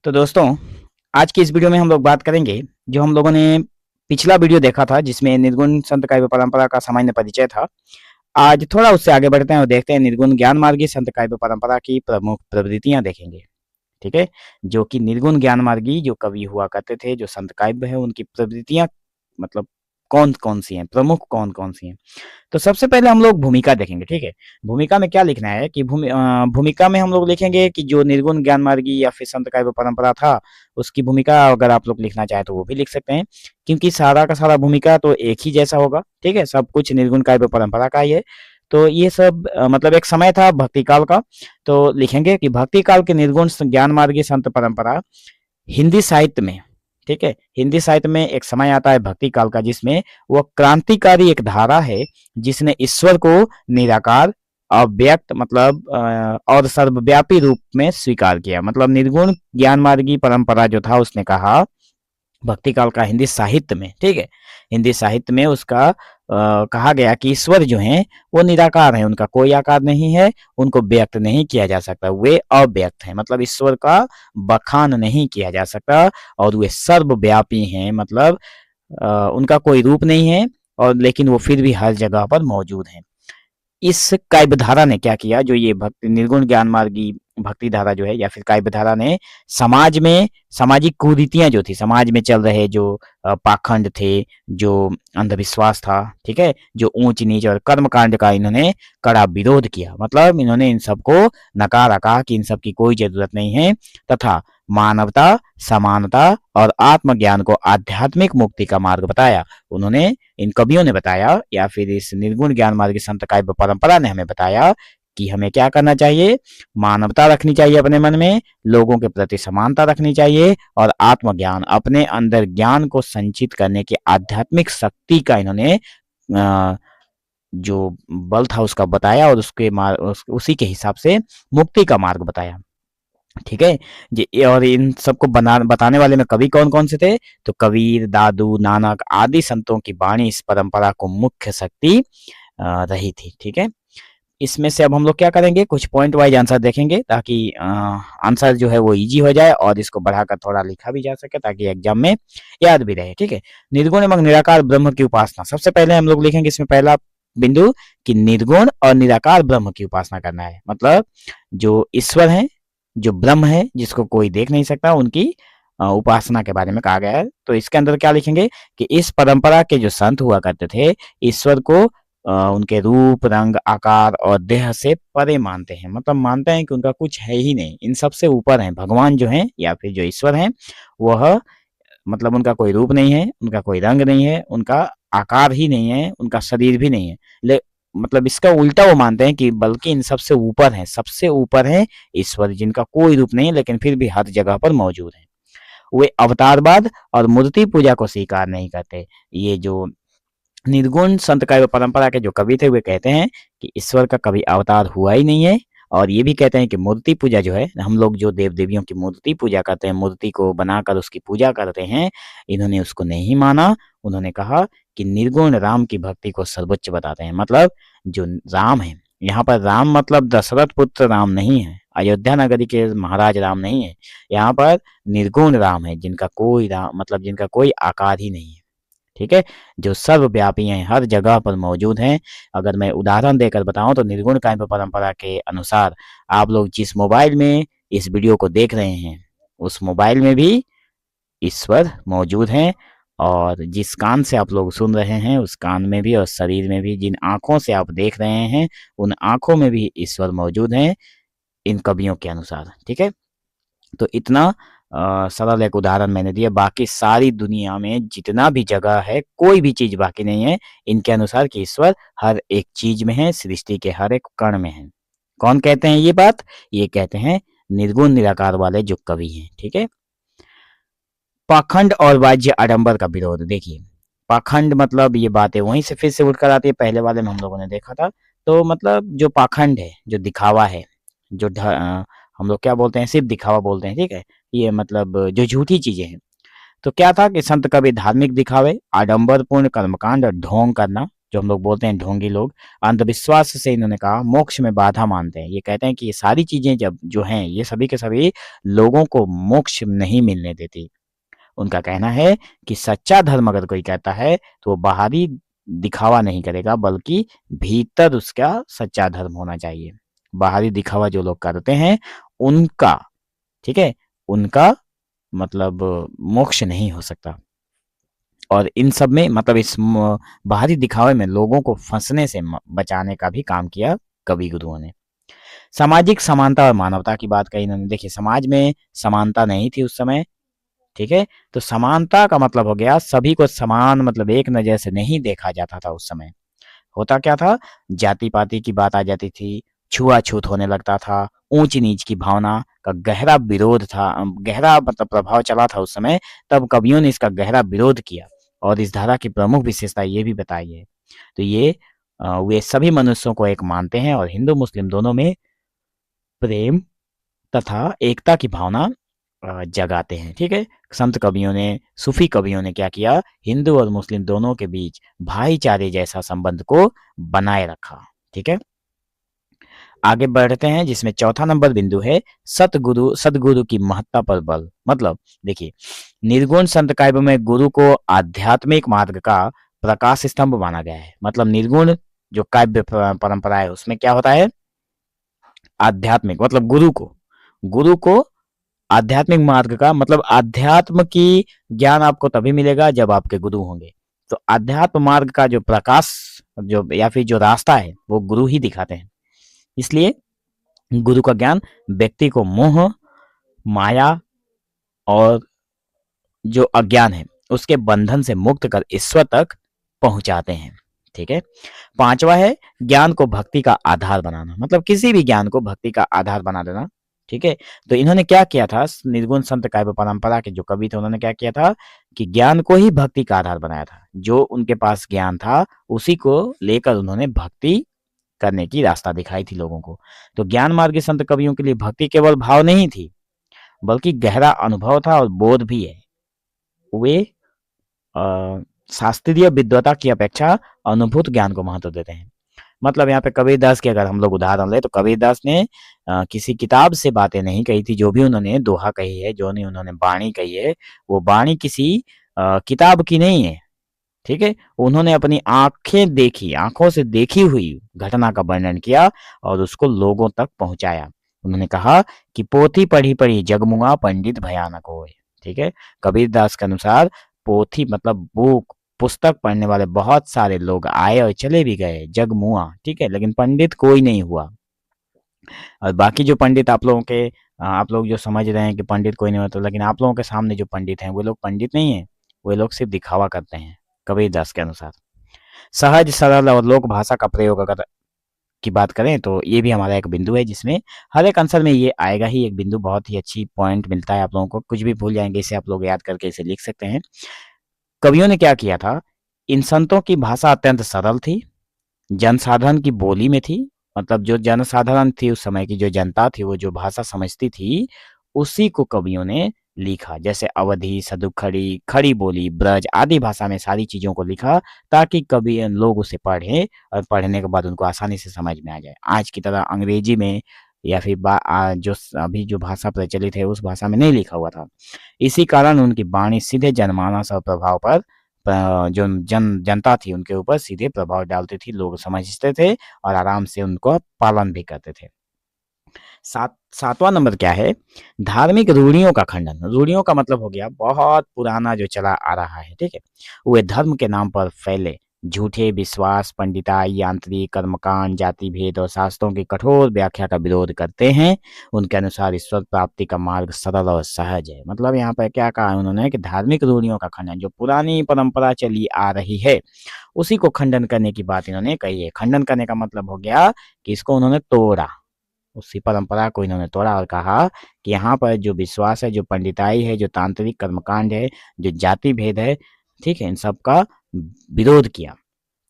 तो दोस्तों, आज की इस वीडियो में हम लोग बात करेंगे, जो हम लोगों ने पिछला वीडियो देखा था जिसमें निर्गुण संत काव्य परंपरा का सामान्य परिचय था। आज थोड़ा उससे आगे बढ़ते हैं और देखते हैं निर्गुण ज्ञान मार्गी संत काव्य परंपरा की प्रमुख प्रवृत्तियां देखेंगे। ठीक है, जो कि निर्गुण ज्ञान मार्गी जो कवि हुआ करते थे, जो संत काव्य है, उनकी प्रवृत्तियां मतलब कौन कौन सी हैं, प्रमुख कौन कौन सी हैं। तो सबसे पहले हम लोग भूमिका देखेंगे। ठीक है, भूमिका में क्या लिखना है कि भूमिका में हम लोग लिखेंगे कि जो निर्गुण ज्ञान मार्गी या फिर संत काव्य परंपरा था, उसकी भूमिका अगर आप लोग लिखना चाहे तो वो भी लिख सकते हैं, क्योंकि सारा का सारा भूमिका तो एक ही जैसा होगा। ठीक है, सब कुछ निर्गुण काव्य परंपरा का ही है। तो ये सब मतलब एक समय था भक्ति काल का। तो लिखेंगे कि भक्ति काल के निर्गुण ज्ञान मार्गी संत परंपरा हिंदी साहित्य में, ठीक है, हिंदी साहित्य में एक समय आता है भक्ति काल का, जिसमें वह क्रांतिकारी एक धारा है जिसने ईश्वर को निराकार, अव्यक्त मतलब और सर्वव्यापी रूप में स्वीकार किया। मतलब निर्गुण ज्ञान मार्गी परंपरा जो था, उसने कहा भक्ति काल का हिंदी साहित्य में, ठीक है, हिंदी साहित्य में उसका कहा गया कि ईश्वर जो हैं वो निराकार हैं, उनका कोई आकार नहीं है, उनको व्यक्त नहीं किया जा सकता, वे अव्यक्त हैं। मतलब ईश्वर का बखान नहीं किया जा सकता, और वे सर्वव्यापी हैं। मतलब उनका कोई रूप नहीं है, और लेकिन वो फिर भी हर जगह पर मौजूद हैं। इस काव्य धारा ने क्या किया, जो ये भक्ति निर्गुण ज्ञान मार्गी भक्ति धारा जो है या फिर काव्य धारा ने समाज में सामाजिक कुरीतियां जो थी, समाज में चल रहे जो पाखंड थे, जो अंधविश्वास था, ठीक है, जो ऊंच नीच और कर्म कांड का इन्होंने कड़ा विरोध किया। मतलब इन्होंने इन सबको नकारा, कहा कि इन सब की कोई जरूरत नहीं है, तथा मानवता, समानता और आत्मज्ञान को आध्यात्मिक मुक्ति का मार्ग बताया। उन्होंने, इन कवियों ने बताया, या फिर इस निर्गुण ज्ञान मार्ग संत काव्य परंपरा ने हमें बताया कि हमें क्या करना चाहिए। मानवता रखनी चाहिए अपने मन में, लोगों के प्रति समानता रखनी चाहिए, और आत्मज्ञान, अपने अंदर ज्ञान को संचित करने की आध्यात्मिक शक्ति का इन्होंने जो बल था उसका बताया, और उसी के हिसाब से मुक्ति का मार्ग बताया। ठीक है जी। और इन सबको बताने वाले में कवि कौन कौन से थे, तो कबीर, दादू, नानक आदि संतों की वाणी इस परंपरा को मुख्य शक्ति रही थी। ठीक है, इसमें से अब हम लोग क्या करेंगे, कुछ पॉइंट वाइज आंसर देखेंगे, ताकि आंसर जो है वो इजी हो जाए और इसको बढ़ाकर थोड़ा लिखा भी जा सके, ताकि एग्जाम में याद भी रहे। ठीक है, निर्गुण एवं निराकार ब्रह्म की उपासना। सबसे पहले हम लोग लिखेंगे इसमें पहला बिंदु कि निर्गुण और निराकार ब्रह्म की उपासना करना है। मतलब जो ईश्वर है, जो ब्रह्म है, जिसको कोई देख नहीं सकता, उनकी उपासना के बारे में कहा गया है। तो इसके अंदर क्या लिखेंगे कि इस परंपरा के जो संत हुआ करते थे, ईश्वर को उनके रूप, रंग, आकार और देह से परे मानते हैं। मतलब मानते हैं कि उनका कुछ है ही नहीं, इन सबसे ऊपर है भगवान जो है, या फिर जो ईश्वर है वह, मतलब उनका कोई रूप नहीं है, उनका कोई रंग नहीं है, उनका आकार ही नहीं है, उनका शरीर भी नहीं है। मतलब इसका उल्टा वो मानते हैं कि बल्कि इन सबसे ऊपर है, सबसे ऊपर है ईश्वर, जिनका कोई रूप नहीं है लेकिन फिर भी हर जगह पर मौजूद है। वे अवतारवाद और मूर्ति पूजा को स्वीकार नहीं करते। ये जो निर्गुण संत काव्य परंपरा के जो कवि थे, वे कहते हैं कि ईश्वर का कभी अवतार हुआ ही नहीं है, और ये भी कहते हैं कि मूर्ति पूजा जो है, हम लोग जो देव देवियों की मूर्ति पूजा करते हैं, मूर्ति को बनाकर उसकी पूजा करते हैं, इन्होंने उसको नहीं माना। उन्होंने कहा कि निर्गुण राम की भक्ति को सर्वोच्च बताते हैं। मतलब जो राम है, यहाँ पर राम मतलब दशरथ पुत्र राम नहीं है, अयोध्या नगरी के महाराज राम नहीं है, यहाँ पर निर्गुण राम है, जिनका कोई राम मतलब जिनका कोई आकार ही नहीं है। ठीक है, जो सर्वव्यापी हैं, हर जगह पर मौजूद हैं। अगर मैं उदाहरण देकर बताऊं तो निर्गुण काव्य परंपरा के अनुसार आप लोग जिस मोबाइल में इस वीडियो को देख रहे हैं, उस मोबाइल में भी ईश्वर मौजूद हैं, और जिस कान से आप लोग सुन रहे हैं उस कान में भी, और शरीर में भी, जिन आंखों से आप देख रहे हैं उन आंखों में भी ईश्वर मौजूद हैं, इन कवियों के अनुसार। ठीक है, तो इतना सरल एक उदाहरण मैंने दिया। बाकी सारी दुनिया में जितना भी जगह है, कोई भी चीज बाकी नहीं है इनके अनुसार कि ईश्वर हर एक चीज में है, सृष्टि के हर एक कण में है। कौन कहते हैं ये बात? ये कहते हैं निर्गुण निराकार वाले जो कवि हैं। ठीक है, पाखंड और वाज्य आडंबर का विरोध। देखिए, पाखंड मतलब ये बातें वहीं से फिर से उठकर आती है, पहले वाले में हम लोगों ने देखा था। तो मतलब जो पाखंड है, जो दिखावा है, जो हम लोग क्या बोलते हैं, सिर्फ दिखावा बोलते हैं। ठीक है, ये मतलब जो झूठी चीजें हैं। तो क्या था कि संत कवि धार्मिक दिखावे, आडंबरपूर्ण कर्मकांड और ढोंग करना, जो हम लोग बोलते हैं ढोंगी लोग, अंधविश्वास से इन्होंने कहा मोक्ष में बाधा मानते हैं। ये कहते हैं कि ये सारी चीजें जब जो हैं ये सभी के सभी लोगों को मोक्ष नहीं मिलने देती। उनका कहना है कि सच्चा धर्म अगर कोई कहता है तो वो बाहरी दिखावा नहीं करेगा, बल्कि भीतर उसका सच्चा धर्म होना चाहिए। बाहरी दिखावा जो लोग करते हैं उनका, ठीक है, उनका मतलब मोक्ष नहीं हो सकता। और इन सब में मतलब इस बाहरी दिखावे में लोगों को फंसने से बचाने का भी काम किया कवि गुरुओं ने। सामाजिक समानता और मानवता की बात कही इन्होंने। देखिए समाज में समानता नहीं थी उस समय, ठीक है, तो समानता का मतलब हो गया सभी को समान, मतलब एक नजर से नहीं देखा जाता था उस समय। होता क्या था, जाति पाति की बात आ जाती थी, छुआछूत होने लगता था, ऊंच नीच की भावना का गहरा विरोध था, गहरा मतलब प्रभाव चला था उस समय। तब कवियों ने इसका गहरा विरोध किया और इस धारा की प्रमुख विशेषता ये भी बताई है। तो ये वे सभी मनुष्यों को एक मानते हैं और हिंदू मुस्लिम दोनों में प्रेम तथा एकता की भावना जगाते हैं। ठीक है, संत कवियों ने, सूफी कवियों ने क्या किया, हिंदू और मुस्लिम दोनों के बीच भाईचारे जैसा संबंध को बनाए रखा। ठीक है, आगे बढ़ते हैं जिसमें चौथा नंबर बिंदु है सदगुरु की महत्ता पर बल। मतलब देखिए निर्गुण संत काव्य में गुरु को आध्यात्मिक मार्ग का प्रकाश स्तंभ माना गया है। मतलब निर्गुण जो काव्य परंपरा है उसमें क्या होता है, आध्यात्मिक मतलब गुरु को आध्यात्मिक मार्ग का मतलब अध्यात्म की ज्ञान आपको तभी मिलेगा जब आपके गुरु होंगे। तो अध्यात्म मार्ग का जो प्रकाश जो या फिर जो रास्ता है वो गुरु ही दिखाते हैं। इसलिए गुरु का ज्ञान व्यक्ति को मोह, माया और जो अज्ञान है उसके बंधन से मुक्त कर ईश्वर तक पहुंचाते हैं। ठीक है, पांचवा है ज्ञान को भक्ति का आधार बनाना। मतलब किसी भी ज्ञान को भक्ति का आधार बना देना। ठीक है, तो इन्होंने क्या किया था, निर्गुण संत काव्य परंपरा के जो कवि थे उन्होंने क्या किया था कि ज्ञान को ही भक्ति का आधार बनाया था। जो उनके पास ज्ञान था उसी को लेकर उन्होंने भक्ति करने की रास्ता दिखाई थी लोगों को। तो ज्ञान मार्गी संत कवियों के लिए भक्ति केवल भाव नहीं थी बल्कि गहरा अनुभव था और बोध भी है। वे शास्त्रीय विद्वता की अपेक्षा अनुभूत ज्ञान को महत्व देते हैं। मतलब यहाँ पे कबीरदास की अगर हम लोग उदाहरण ले तो कबीरदास ने किसी किताब से बातें नहीं कही थी। जो भी उन्होंने दोहा कही है, जो नहीं उन्होंने बाणी कही है, वो बाणी किसी किताब की नहीं है। ठीक है, उन्होंने अपनी आंखें देखी, आंखों से देखी हुई घटना का वर्णन किया और उसको लोगों तक पहुंचाया। उन्होंने कहा कि पोथी पढ़ी पढ़ी जगमुआ पंडित भयानक होए। ठीक है, कबीरदास के अनुसार पोथी मतलब बुक पुस्तक पढ़ने वाले बहुत सारे लोग आए और चले भी गए, जग मुआ, ठीक है, लेकिन पंडित कोई नहीं हुआ। और बाकी जो पंडित आप लोग जो समझ रहे हैं कि पंडित कोई नहीं होता, लेकिन आप लोगों के सामने जो पंडित हैं वो लोग पंडित नहीं है, वो लोग सिर्फ दिखावा करते हैं। कबीरदास के अनुसार सहज सरल और लोक भाषा का प्रयोग अगर की बात करें तो ये भी हमारा एक बिंदु है जिसमें हर एक आंसर में ये आएगा ही एक बिंदु। बहुत ही अच्छी पॉइंट मिलता है आप लोगों को, कुछ भी भूल जाएंगे इसे आप लोग याद करके इसे लिख सकते हैं। कवियों ने क्या किया था, इन संतों की भाषा अत्यंत सरल थी, जनसाधारण की बोली में थी। मतलब जो जनसाधारण थी उस समय की जो जनता थी वो जो भाषा समझती थी उसी को कवियों ने लिखा। जैसे अवधी, सदुखड़ी, खड़ी बोली, ब्रज आदि भाषा में सारी चीजों को लिखा ताकि कवि लोग उसे पढ़े और पढ़ने के बाद उनको आसानी से समझ में आ जाए। आज की तरह अंग्रेजी में या फिर जो अभी जो भाषा प्रचलित है उस भाषा में नहीं लिखा हुआ था। इसी कारण उनकी वाणी सीधे जनमानस और प्रभाव पर जो जनता थी उनके ऊपर सीधे प्रभाव डालती थी। लोग समझते थे और आराम से उनको पालन भी करते थे। सातवां नंबर क्या है, धार्मिक रूढ़ियों का खंडन। रूढ़ियों का मतलब हो गया बहुत पुराना जो चला आ रहा है, ठीक है, वे धर्म के नाम पर फैले झूठे विश्वास, पंडिताई, यांत्रिक कर्मकांड, जाति भेद और शास्त्रों की कठोर व्याख्या का विरोध करते हैं। उनके अनुसार ईश्वर प्राप्ति का मार्ग सरल और सहज है। मतलब यहाँ पर क्या कहा उन्होंने कि धार्मिक रूढ़ियों का खंडन, जो पुरानी परंपरा चली आ रही है उसी को खंडन करने की बात इन्होंने कही है। खंडन करने का मतलब हो गया कि इसको उन्होंने तोड़ा, उसी परंपरा को इन्होंने तोड़ा और कहा कि यहाँ पर जो विश्वास है, जो पंडिताई है, जो तांत्रिक कर्मकांड है, जो जाति भेद है, ठीक है, इन सब का विरोध किया।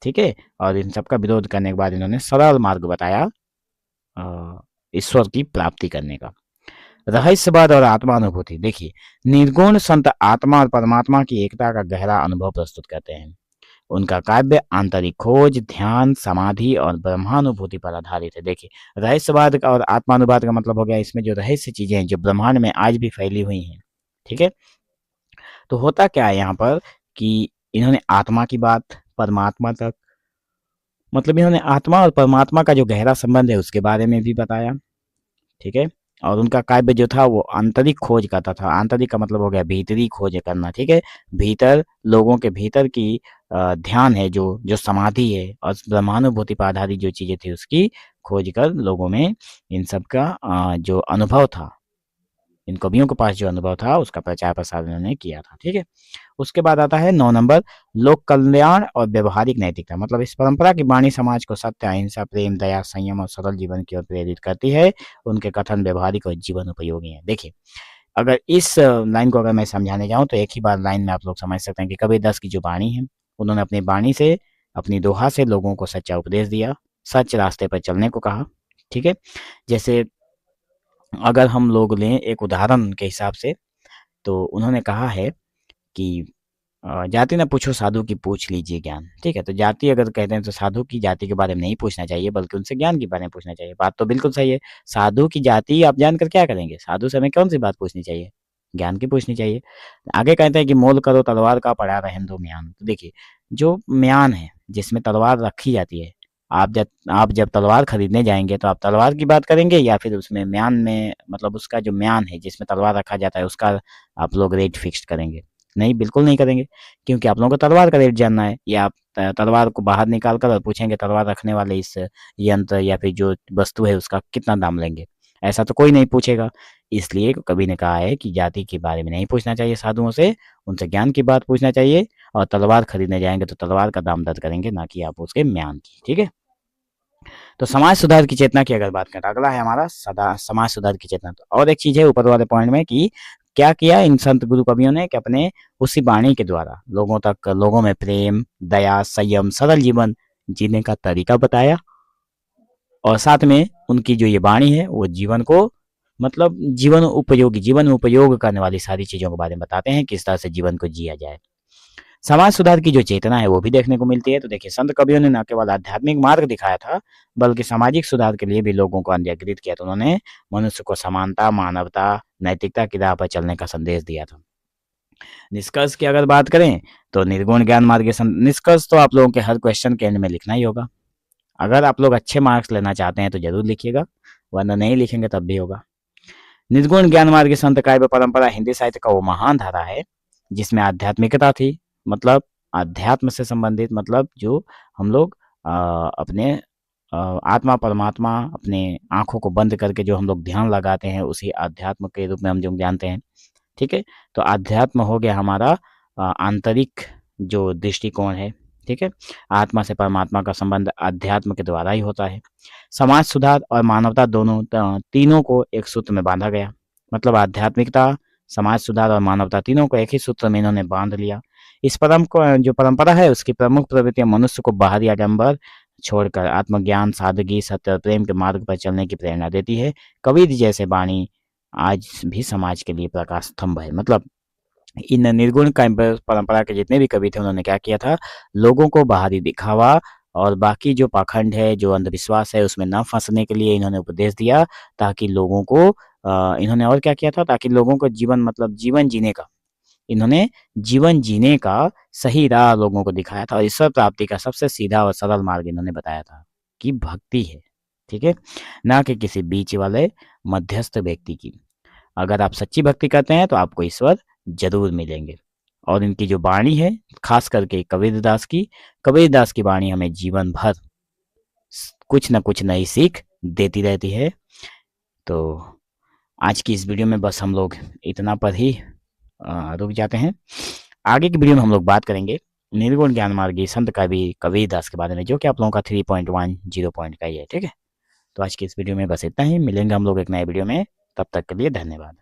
ठीक है, और इन सब का विरोध करने के बाद इन्होंने सरल मार्ग बताया ईश्वर की प्राप्ति करने का। रहस्यवाद और आत्मानुभूति। देखिए निर्गुण संत आत्मा और परमात्मा की एकता का गहरा अनुभव प्रस्तुत करते हैं। उनका काव्य आंतरिक खोज, ध्यान, समाधि और ब्रह्मानुभूति पर आधारित है। देखिए, रहस्यवाद का और आत्मानुवाद का मतलब हो गया इसमें जो रहस्य चीजें हैं जो ब्रह्मांड में आज भी फैली हुई हैं। ठीक है, तो होता क्या है यहाँ पर कि इन्होंने आत्मा की बात परमात्मा तक, मतलब इन्होंने आत्मा और परमात्मा का जो गहरा संबंध है उसके बारे में भी बताया। ठीक है, और उनका काव्य जो था वो आंतरिक खोज करता था। आंतरिक का मतलब हो गया भीतरी खोज करना। ठीक है, भीतर, लोगों के भीतर की ध्यान है, जो जो समाधि है और ब्रह्मानुभूति पर आधारित जो चीजें थी उसकी खोज कर लोगों में इन सब का जो अनुभव था, इन कवियों के पास जो अनुभव था उसका प्रचार प्रसार उन्होंने किया था। ठीक है, उसके बाद आता है 9 नंबर, लोक कल्याण और व्यवहारिक नैतिकता। मतलब इस परंपरा की वाणी समाज को सत्य, अहिंसा, प्रेम, दया, संयम और सरल जीवन की ओर प्रेरित करती है। उनके कथन व्यवहारिक और जीवन उपयोगी हैं। देखिए, अगर इस लाइन को अगर मैं समझाने जाऊं तो एक ही बार लाइन में आप लोग समझ सकते हैं कि कबीरदास की जो वाणी है, उन्होंने अपनी वाणी से, अपनी दोहा से लोगों को सच्चा उपदेश दिया, सच रास्ते पर चलने को कहा। ठीक है, जैसे अगर हम लोग लें एक उदाहरण के हिसाब से, तो उन्होंने कहा है कि जाति ना पूछो साधु की पूछ लीजिए ज्ञान। ठीक है, तो जाति अगर कहते हैं तो साधु की जाति के बारे में नहीं पूछना चाहिए, बल्कि उनसे ज्ञान के बारे में पूछना चाहिए। बात तो बिल्कुल सही है। साधु की जाति आप जानकर क्या करेंगे? साधु से हमें कौन सी बात पूछनी चाहिए? ज्ञान की पूछनी चाहिए। आगे कहते हैं कि मोल करो तलवार का, पड़ा रहने दो म्यान। तो देखिए, जो म्यान है जिसमें तलवार रखी जाती है, आप जब तलवार खरीदने जाएंगे तो आप तलवार की बात करेंगे या फिर उसमें म्यान में, मतलब उसका जो म्यान है जिसमें तलवार रखा जाता है उसका आप लोग रेट फिक्स करेंगे? नहीं, बिल्कुल नहीं करेंगे, क्योंकि आप लोगों को तलवार का रेट जानना है। या आप तलवार को बाहर निकाल कर और पूछेंगे तलवार रखने वाले इस यंत्र या फिर जो वस्तु है उसका कितना दाम लेंगे? ऐसा तो कोई नहीं पूछेगा। इसलिए कवि ने कहा है कि जाति के बारे में नहीं पूछना चाहिए साधुओं से, उनसे ज्ञान की बात पूछना चाहिए। और तलवार खरीदने जाएंगे तो तलवार का दाम दर्ज करेंगे, ना कि आप उसके म्यान की। ठीक है, तो समाज सुधार की चेतना की अगर बात करें, अगला है हमारा सदा समाज सुधार की चेतना। तो और एक चीज है ऊपर वाले पॉइंट में कि क्या किया इन संत गुरु कवियों ने कि अपने उसी वाणी के द्वारा लोगों तक, लोगों में प्रेम, दया, संयम, सरल जीवन जीने का तरीका बताया। और साथ में उनकी जो ये वाणी है वो जीवन को, मतलब जीवन में उपयोग करने वाली सारी चीजों के बारे में बताते हैं, किस तरह से जीवन को जिया जाए। समाज सुधार की जो चेतना है वो भी देखने को मिलती है। तो देखिए, संत कवियों ने न केवल आध्यात्मिक मार्ग दिखाया था, बल्कि सामाजिक सुधार के लिए भी लोगों को जागृत किया। तो उन्होंने मनुष्य को समानता, मानवता, नैतिकता की राह पर चलने का संदेश दिया था। निष्कर्ष की अगर बात करें तो निर्गुण ज्ञान मार्ग के निष्कर्ष तो आप लोगों के हर क्वेश्चन के एंड में लिखना ही होगा। अगर आप लोग अच्छे मार्क्स लेना चाहते हैं तो जरूर लिखिएगा, वरना नहीं लिखेंगे तब भी होगा। निर्गुण ज्ञान मार्ग की संत काव्य परंपरा हिंदी साहित्य का वो महान धारा है जिसमें आध्यात्मिकता थी, मतलब अध्यात्म से संबंधित, मतलब जो हम लोग अपने आत्मा परमात्मा, अपने आंखों को बंद करके जो हम लोग ध्यान लगाते हैं उसी अध्यात्म के रूप में हम जो जानते हैं। ठीक है, तो अध्यात्म हो गया हमारा आंतरिक जो दृष्टिकोण है। ठीक है, आत्मा से परमात्मा का संबंध अध्यात्म के द्वारा ही होता है। समाज सुधार और मानवता दोनों तीनों को एक सूत्र में बांधा गया, मतलब आध्यात्मिकता, समाज सुधार और मानवता तीनों को एक ही सूत्र में इन्होंने बांध लिया। इस जो परंपरा है उसकी प्रमुख प्रवृत्तियां मनुष्य को बाहरी आडंबर छोड़कर आत्मज्ञान, सादगी, सत्य और प्रेम के मार्ग पर चलने की प्रेरणा देती है। कबीर जैसे वाणी आज भी समाज के लिए प्रकाश स्तंभ है। मतलब इन निर्गुण परंपरा के जितने भी कवि थे उन्होंने क्या किया था, लोगों को बाहरी दिखावा और बाकी जो पाखंड है, जो अंधविश्वास है उसमें न फंसने के लिए इन्होंने उपदेश दिया, ताकि लोगों को इन्होंने और क्या किया था, ताकि लोगों को जीवन, मतलब जीवन जीने का, इन्होंने जीवन जीने का सही राह लोगों को दिखाया था। और ईश्वर प्राप्ति का सबसे सीधा और सरल मार्ग इन्होंने बताया था कि भक्ति है। ठीक है, ना कि किसी बीच वाले मध्यस्थ व्यक्ति की। अगर आप सच्ची भक्ति करते हैं तो आपको ईश्वर जरूर मिलेंगे। और इनकी जो वाणी है, खास करके कबीरदास की वाणी हमें जीवन भर कुछ न कुछ नई सीख देती रहती है। तो आज की इस वीडियो में बस हम लोग इतना पर ही रुक जाते हैं। आगे की वीडियो में हम लोग बात करेंगे निर्गुण ज्ञान मार्गी संत कबीरदास के बारे में, जो कि आप लोगों का 3.10 पॉइंट का ही है। ठीक है, तो आज की इस वीडियो में बस इतना ही। मिलेंगे हम लोग एक नए वीडियो में, तब तक के लिए धन्यवाद।